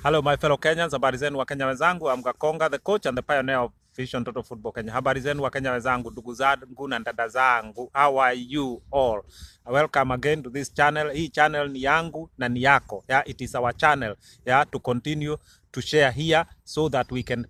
Hello, my fellow Kenyans. Habari zenu wa Kenya wenzangu. I'm Gakonga, the coach and the pioneer of Vision Total Football Kenya. Habari zenu wa Kenya wenzangu, ndugu zangu na dada zangu. How are you all? Welcome again to this channel. Hii channel ni yangu na ni yako. Yeah, it is our channel. Yeah, to continue to share here so that we can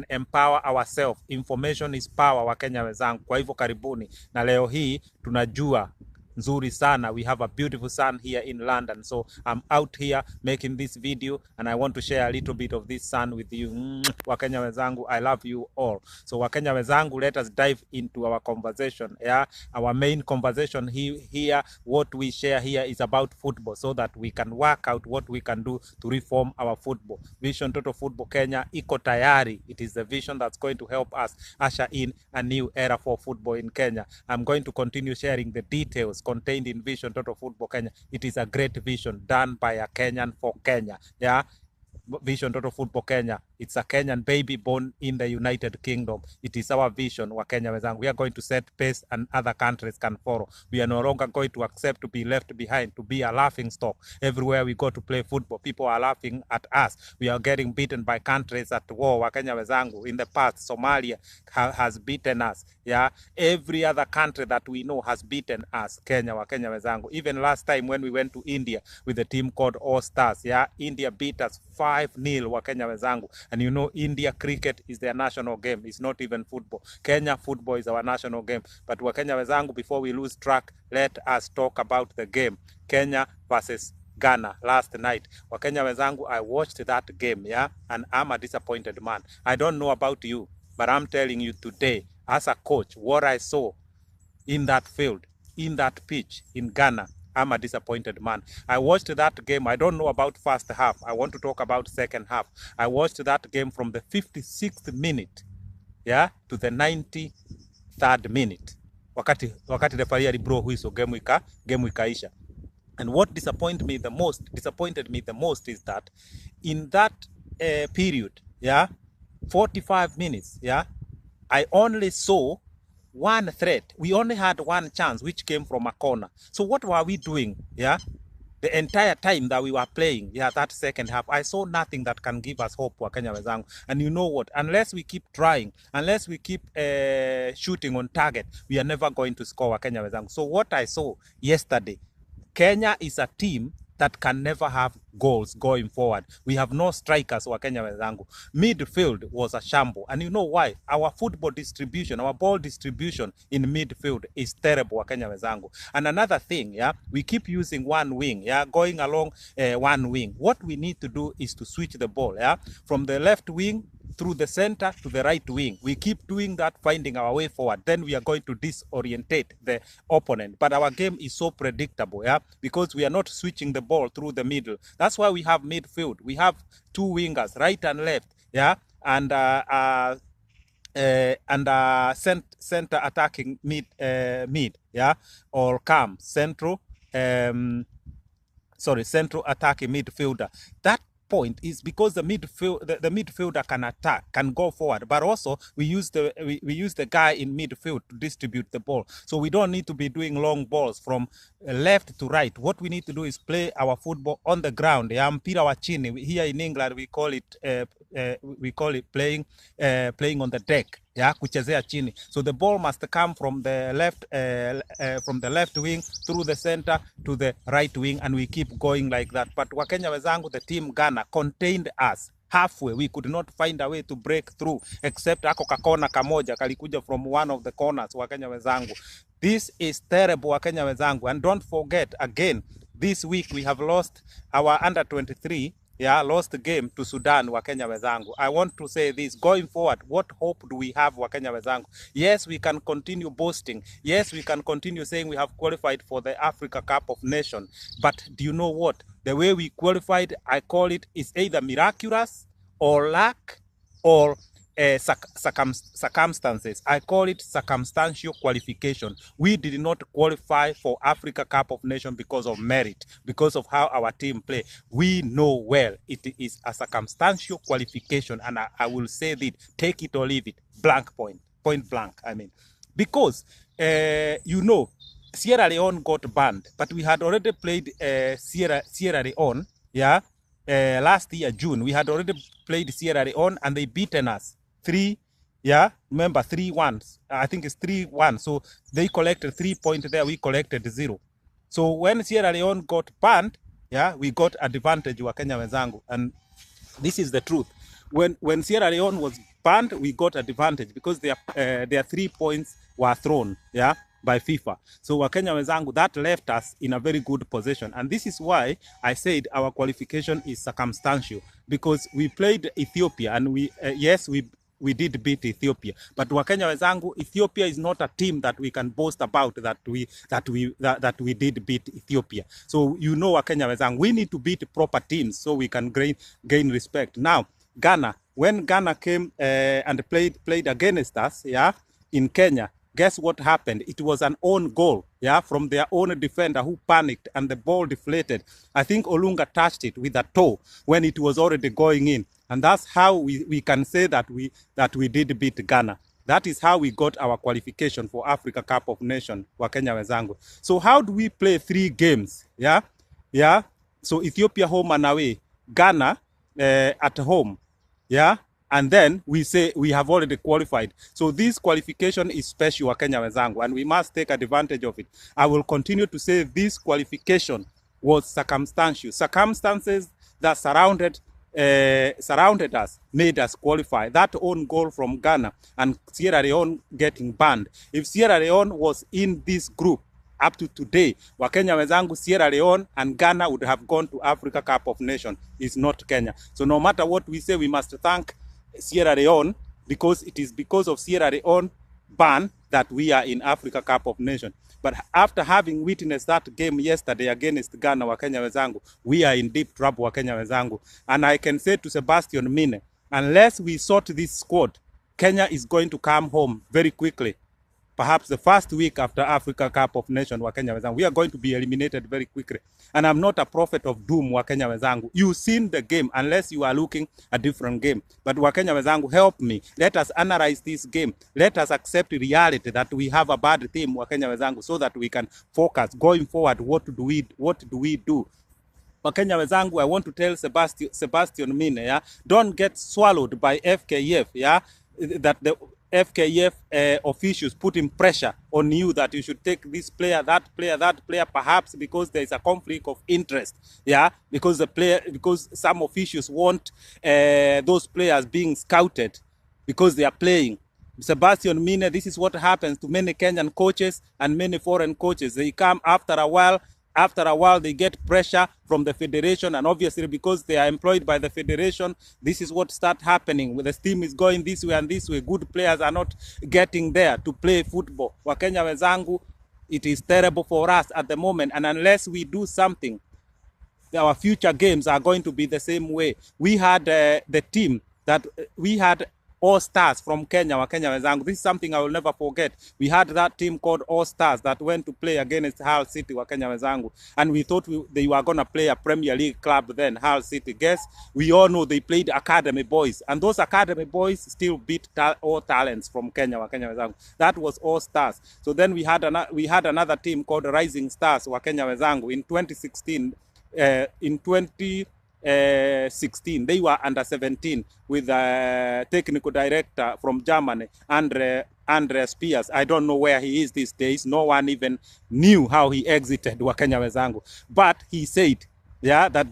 empower ourselves. Information is power wa Kenya wenzangu. Kwa hivyo karibuni. Na leo hii tunajua nzuri sana. We have a beautiful sun here in London, so I'm out here making this video and I want to share a little bit of this sun with you. Wakenya wenzangu, I love you all. So Wakenya wenzangu, let us dive into our conversation. Yeah, our main conversation here, what we share here is about football, so that we can work out what we can do to reform our football. Vision Total Football Kenya iko tayari. It is the vision that's going to help us usher in a new era for football in Kenya. I'm going to continue sharing the details contained in Vision Total Football Kenya. It is a great vision done by a Kenyan for Kenya. Yeah, Vision Total Football Kenya. It's a Kenyan baby born in the United Kingdom. It is our vision wa Kenya wenzangu. We are going to set pace and other countries can follow. We are no longer going to accept to be left behind, to be a laughing stock. Everywhere we go to play football, people are laughing at us. We are getting beaten by countries at war wa Kenya wenzangu. In the past, Somalia has beaten us. Yeah, every other country that we know has beaten us. Kenya wa Kenya wenzangu. Even last time when we went to India with a team called All Stars, yeah, India beat us 5-0 wa Kenya wenzangu. And you know, India cricket is their national game. It's not even football. Kenya football is our national game. But wa Kenya wenzangu, before we lose track, let us talk about the game. Kenya versus Ghana last night. Wa Kenya wenzangu, I watched that game, yeah, and I'm a disappointed man. I don't know about you, but I'm telling you today, as a coach, what I saw in that field, in that pitch in Ghana, I'm a disappointed man. I watched that game. I don't know about first half. I want to talk about second half. I watched that game from the 56th minute, yeah, to the 93rd minute. Wakati referee aliblow whistle, game ikaisha. And what disappointed me the most is that in that period, yeah, 45 minutes, yeah, I only saw one threat. We only had one chance, which came from a corner. So what were we doing? Yeah, the entire time that we were playing, yeah, that second half, I saw nothing that can give us hope, Kenya wenzangu. And you know what? Unless we keep trying, unless we keep shooting on target, we are never going to score, Kenya wenzangu. So what I saw yesterday, Kenya is a team that can never have goals going forward. We have no strikers wa Kenya wenzangu. Midfield was a shamble. And you know why? Our football distribution, our ball distribution in midfield is terrible wa Kenya wenzangu. And another thing, yeah, we keep using one wing, yeah, going along one wing. What we need to do is to switch the ball, yeah, from the left wing through the center to the right wing. We keep doing that, finding our way forward. Then we are going to disorientate the opponent. But our game is so predictable, yeah, because we are not switching the ball through the middle. That's why we have midfield. We have two wingers, right and left, yeah, and center attacking mid, yeah, or central attacking midfielder. That point is because the midfielder can attack, can go forward, but also we use the guy in midfield to distribute the ball. So we don't need to be doing long balls from left to right. What we need to do is play our football on the ground. Yeah, mpira wa chini. Here in England we call it playing on the deck. Yeah, kuchezea chini. So the ball must come from the left wing through the center to the right wing, and we keep going like that. But Wakenya wenzangu, the team Ghana contained us halfway. We could not find a way to break through, except ako kakona kamoja kalikuja from one of the corners. Wakenya wenzangu, this is terrible, Wakenya wenzangu. And don't forget, again, this week we have lost our under 23. Yeah, lost the game to Sudan, Wakenya wenzangu. I want to say this, going forward, what hope do we have, Wakenya wenzangu? Yes, we can continue boasting. Yes, we can continue saying we have qualified for the Africa Cup of Nations. But do you know what? The way we qualified, I call it, is either miraculous or luck or circumstances. I call it circumstantial qualification. We did not qualify for Africa Cup of Nations because of merit, because of how our team play. We know well it is a circumstantial qualification, and I will say that, take it or leave it, point blank, I mean. Because, you know, Sierra Leone got banned, but we had already played Sierra Leone, yeah, last year, June, we had already played Sierra Leone and they beaten us 3, yeah, remember 3-1. I think it's 3-1. So they collected 3 points there, we collected 0. So when Sierra Leone got banned, yeah, we got advantage wa Kenya wenzangu. And this is the truth. When Sierra Leone was banned, we got advantage because their 3 points were thrown, yeah, by FIFA. So Wakenya wenzangu, that left us in a very good position. And this is why I said our qualification is circumstantial, because we played Ethiopia and yes, we did beat Ethiopia, but Wakenya wenzangu, Ethiopia is not a team that we can boast about that we did beat Ethiopia. So you know, Wakenya wenzangu, we need to beat proper teams so we can gain respect. Now Ghana, when Ghana came and played against us, yeah, in Kenya, guess what happened? It was an own goal, yeah, from their own defender who panicked and the ball deflated. I think Olunga touched it with a toe when it was already going in. And that's how we can say that we did beat Ghana. That is how we got our qualification for Africa Cup of Nations, Wakenya wenzangu. So how do we play 3 games? Yeah, yeah. So Ethiopia home and away, Ghana at home, yeah. And then we say we have already qualified. So this qualification is special, Wakenya wenzangu, and we must take advantage of it. I will continue to say this qualification was circumstantial. Circumstances that surrounded us made us qualify. That own goal from Ghana and Sierra Leone getting banned. If Sierra Leone was in this group up to today, Wakenya wenzangu, Sierra Leone and Ghana would have gone to Africa Cup of Nations. It's not Kenya. So no matter what we say, we must thank Sierra Leone, because it is because of Sierra Leone ban that we are in Africa Cup of Nations. But after having witnessed that game yesterday against Ghana, Wakenya wenzangu, we are in deep trouble, Wakenya wenzangu. And I can say to Sebastian Mine, unless we sort this squad, Kenya is going to come home very quickly. Perhaps the first week after Africa Cup of Nations, Wakenya wenzangu, we are going to be eliminated very quickly. And I'm not a prophet of doom, Wakenya wenzangu. You've seen the game, unless you are looking a different game. But Wakenya wenzangu, help me. Let us analyze this game. Let us accept reality that we have a bad team, Wakenya wenzangu, so that we can focus going forward. What do we do? Wakenya wenzangu, I want to tell Sebastian Mine, yeah, don't get swallowed by FKF, yeah, that the FKF officials putting pressure on you that you should take this player, that player, perhaps because there is a conflict of interest, yeah, because some officials want those players being scouted because they are playing. Sebastian Mine, this is what happens to many Kenyan coaches and many foreign coaches. They come after a while, they get pressure from the federation, and obviously because they are employed by the federation, this is what starts happening. When the team is going this way and this way, good players are not getting there to play football. Wakenya wenzangu, it is terrible for us at the moment, and unless we do something, our future games are going to be the same way. We had the team that we had All Stars from Kenya, Wakenya wenzangu. This is something I will never forget. We had that team called All Stars that went to play against Hull City, Wakenya wenzangu. And we thought they were going to play a Premier League club then, Hull City. Guess, we all know they played Academy Boys. And those Academy Boys still beat all talents from Kenya, Wakenya wenzangu. That was All Stars. So then we had another team called Rising Stars, Wakenya wenzangu, in 2016. In 2016, they were under 17 with a technical director from Germany, Andre Spears. I don't know where he is these days. No one even knew how he exited, Wakenya wenzangu. But he said, yeah, that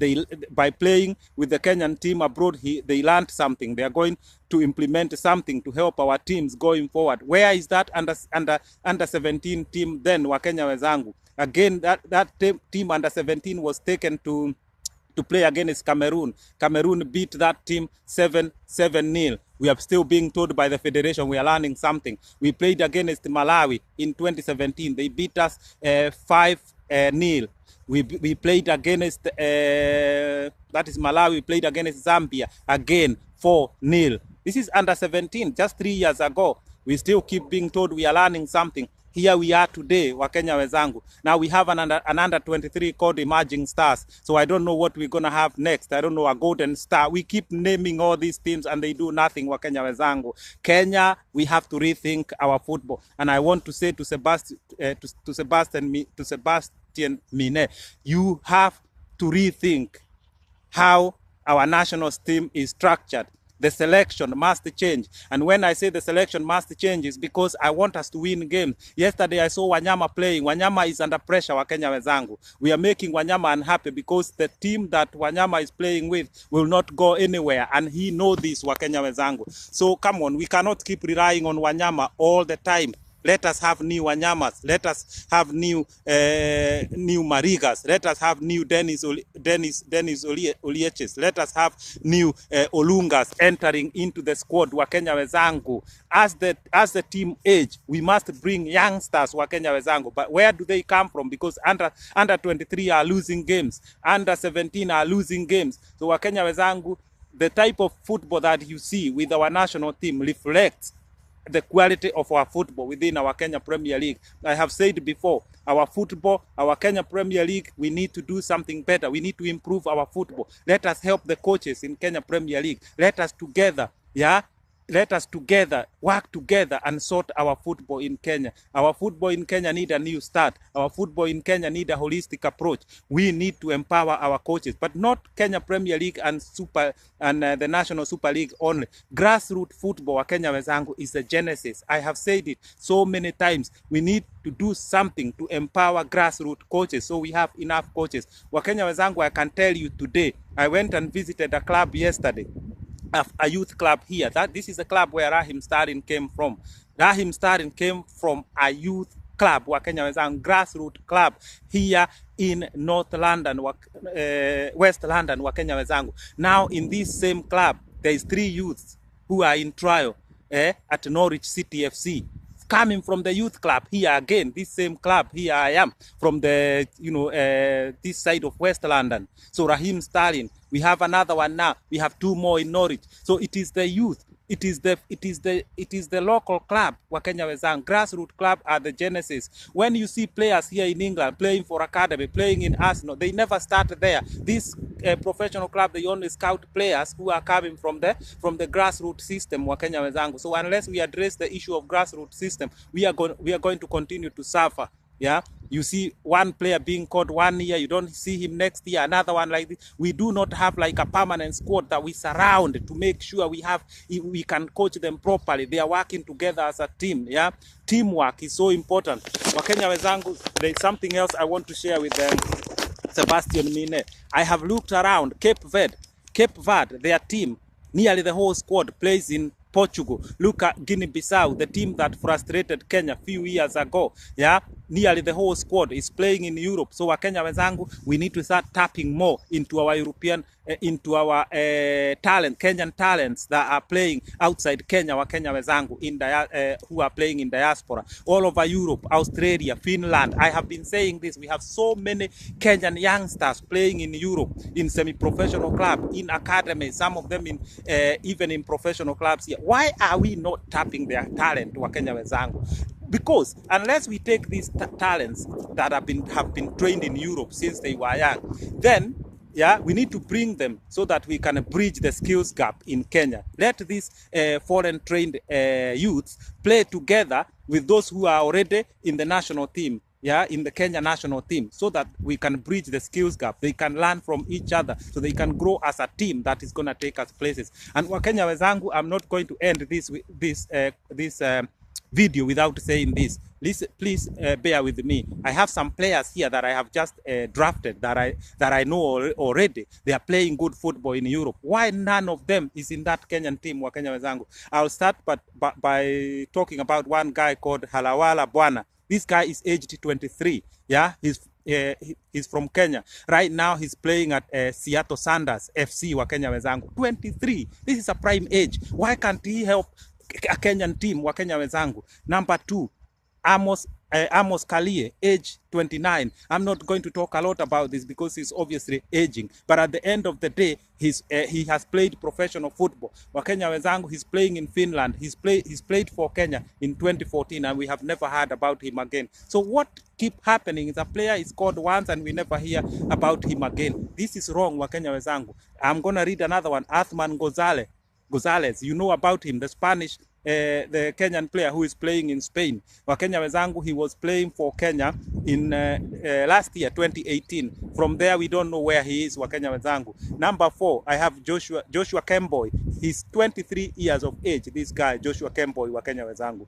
by playing with the Kenyan team abroad, they learned something. They are going to implement something to help our teams going forward. Where is that under 17 team then, Wakenya wenzangu? Again, that team under 17 was taken to play against Cameroon. Cameroon beat that team 7-0. We are still being told by the federation we are learning something. We played against Malawi in 2017. They beat us 5-0. We played against, that is Malawi, we played against Zambia, again 4-0. This is under 17, just 3 years ago. We still keep being told we are learning something. Here we are today, Wakenya wenzangu. Now we have an under 23 called Emerging Stars. So I don't know what we're going to have next. I don't know, a Golden Star. We keep naming all these teams and they do nothing, Wakenya wenzangu. Kenya, we have to rethink our football. And I want to say to Sebastian Mine, you have to rethink how our national team is structured. The selection must change. And when I say the selection must change, is because I want us to win games. Yesterday I saw Wanyama playing. Wanyama is under pressure, Wakenya wenzangu. We are making Wanyama unhappy because the team that Wanyama is playing with will not go anywhere. And he knows this, Wakenya wenzangu. So come on, we cannot keep relying on Wanyama all the time. Let us have new Wanyamas. Let us have new Marigas. Let us have new Dennis Olieches. Let us have new Olungas entering into the squad. Wakenya wenzangu. As the team age, we must bring youngsters. Wakenya wenzangu. But where do they come from? Because under 23 are losing games. Under 17 are losing games. So Wakenya wenzangu, the type of football that you see with our national team reflects the quality of our football within our Kenya Premier League. I have said before, our football, our Kenya Premier League, we need to do something better. We need to improve our football. Let us help the coaches in Kenya Premier League. Let us together, let us together, work together and sort our football in Kenya. Our football in Kenya need a new start. Our football in Kenya need a holistic approach. We need to empower our coaches, but not Kenya Premier League and the National Super League only. Grassroots football, Kenya wenzangu, is the genesis. I have said it so many times. We need to do something to empower grassroots coaches so we have enough coaches. Wakenya wenzangu, I can tell you today, I went and visited a club yesterday. A youth club here. This is a club where Raheem Sterling came from. Raheem Sterling came from a youth club, Wakenya wenzangu, grassroots club here in North London, West London, Wakenya wenzangu. Now in this same club, there is 3 youths who are in trial at Norwich City FC. Coming from the youth club here again, this same club here I am from the this side of West London. So Raheem Sterling, we have another one now. We have 2 more in Norwich. So it is the youth. It is the local club, Wakenya wenzangu. Grassroots club are the genesis. When you see players here in England playing for academy, playing in Arsenal, they never start there. This professional club, they only scout players who are coming from the grassroots system, Wakenya wenzangu. So unless we address the issue of grassroots system, we are going to continue to suffer. Yeah, you see one player being caught 1 year, you don't see him next year, another one like this. We do not have like a permanent squad that we surround to make sure we can coach them properly. They are working together as a team. Yeah, teamwork is so important. Wakenya wenzangu, there is something else I want to share with them. Sebastian Mine. I have looked around Cape Verde, their team, nearly the whole squad plays in Portugal. Look at Guinea-Bissau, the team that frustrated Kenya a few years ago. Yeah, nearly the whole squad is playing in Europe. So Wakenya wenzangu, we need to start tapping more into our European, into our talent, Kenyan talents that are playing outside Kenya, Wakenya wenzangu, who are playing in diaspora, all over Europe, Australia, Finland. I have been saying this. We have so many Kenyan youngsters playing in Europe, in semi-professional club, in academy, some of them in even in professional clubs here. Why are we not tapping their talent, Wakenya wenzangu? Because unless we take these talents that have been trained in Europe since they were young, then we need to bring them so that we can bridge the skills gap in Kenya. Let these foreign trained youths play together with those who are already in the national team. Yeah, in the Kenya national team, so that we can bridge the skills gap. They can learn from each other, so they can grow as a team that is going to take us places. And Wakenya wenzangu, I'm not going to end this video without saying this. Please bear with me. I have some players here that I have just drafted that I know already. They are playing good football in Europe. Why none of them is in that Kenyan team, Wakenya wenzangu? I'll start by talking about one guy called Halawala Bwana. This guy is aged 23. Yeah, he's from Kenya. Right now, he's playing at Seattle Sanders FC, Wakenya wenzangu. 23. This is a prime age. Why can't he help a Kenyan team, Wakenya wenzangu? Number 2, Amos Kalie, age 29. I'm not going to talk a lot about this because he's obviously aging. But at the end of the day, he has played professional football. Wakenya wenzangu, he's playing in Finland. He's played for Kenya in 2014, and we have never heard about him again. So what keep happening is a player is called once and we never hear about him again. This is wrong, Wakenya wenzangu. I'm going to read another one, Athman Gonzalez. You know about him, the Spanish the Kenyan player who is playing in Spain. Wakenya wenzangu, he was playing for Kenya in last year, 2018. From there, we don't know where he is, Wakenya wenzangu. Number 4, I have Joshua Kemboy. He's 23 years of age, this guy, Joshua Kemboy, Wakenya wenzangu.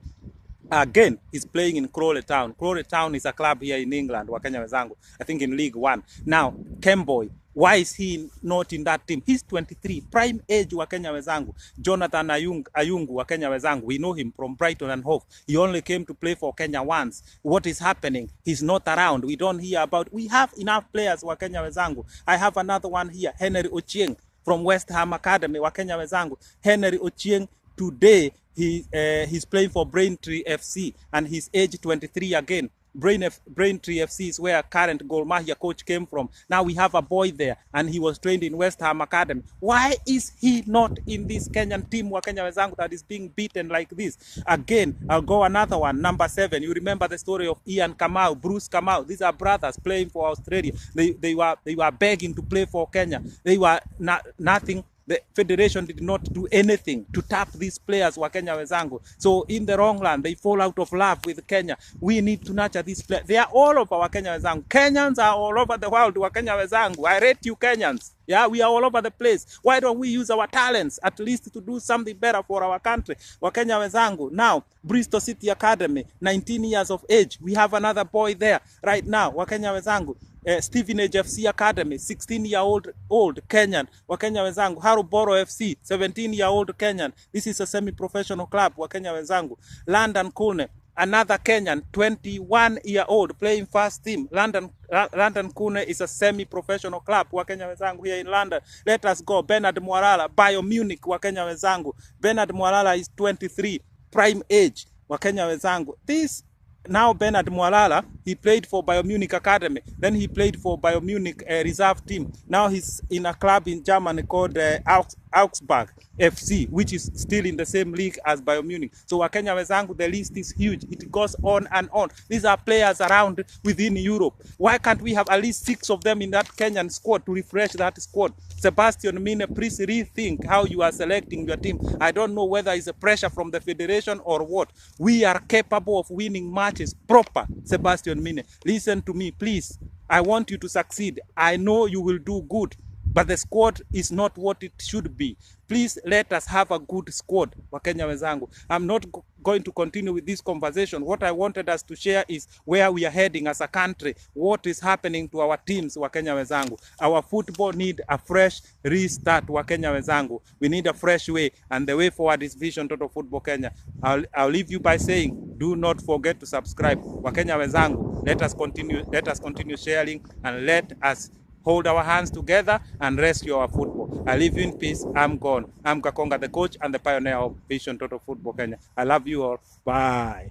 Again, he's playing in Crawley Town. Crawley Town is a club here in England, Wakenya wenzangu. I think in League 1. Now, Kemboy, why is he not in that team? He's 23, prime age, Wakenya wenzangu. Jonathan Ayungu, Wakenya wenzangu. We know him from Brighton and Hove. He only came to play for Kenya once. What is happening? He's not around. We don't hear about. We have enough players, Wakenya wenzangu. I have another one here, Henry Ochieng from West Ham Academy, Wakenya wenzangu. Henry Ochieng today, he's playing for Braintree FC and he's age 23 again. Braintree FC is where current Gor Mahia coach came from. Now we have a boy there and he was trained in West Ham Academy. Why is he not in this Kenyan team, Wakenya wenzangu, that is being beaten like this? Again, I'll go another one, number 7. You remember the story of Ian Kamau, Bruce Kamau. These are brothers playing for Australia. They were begging to play for Kenya. They were nothing. The federation did not do anything to tap these players, Wakenya wenzangu. So in the wrong land, they fall out of love with Kenya. We need to nurture these players. They are all over, Wakenya wenzangu. Kenyans are all over the world, Wakenya wenzangu. I rate you Kenyans. Yeah, we are all over the place. Why don't we use our talents at least to do something better for our country? Wakenya wenzangu. Now, Bristol City Academy, 19 years of age. We have another boy there right now, Wakenya wenzangu. Stevenage FC Academy, 16-year-old Kenyan, Wakenya wenzangu. Haruboro FC, 17-year-old Kenyan. This is a semi-professional club, Wakenya wenzangu. London Cannoe, another Kenyan, 21-year-old, playing first team. London Cannoe is a semi-professional club, Wakenya wenzangu, here in London. Let us go. Bernard Mwalala, Bayern Munich, Wakenya wenzangu. Bernard Mwalala is 23, prime age, Wakenya wenzangu. Now Bernard Mwalala, he played for Bayern Munich Academy. Then he played for Bayern Munich reserve team. Now he's in a club in Germany called Augsburg FC, which is still in the same league as Bayern Munich. So Wakenya wenzangu, the list is huge. It goes on and on. These are players around within Europe. Why can't we have at least 6 of them in that Kenyan squad to refresh that squad? Sebastian Mine, please rethink how you are selecting your team. I don't know whether it's a pressure from the federation or what. We are capable of winning matches proper, Sebastian Mine. Listen to me, please. I want you to succeed. I know you will do good, but the squad is not what it should be. Please let us have a good squad, Wakenya wenzangu. I'm not going to continue with this conversation. What I wanted us to share is where we are heading as a country. What is happening to our teams, Wakenya wenzangu. Our football need a fresh restart, Wakenya wenzangu. We need a fresh way, and the way forward is Vision Total Football Kenya. I'll leave you by saying, do not forget to subscribe, Wakenya wenzangu. Let us continue sharing, and let us hold our hands together and rescue our football. I leave you in peace. I'm gone. I'm Kakonga, the coach and the pioneer of Vision Total Football Kenya. I love you all. Bye.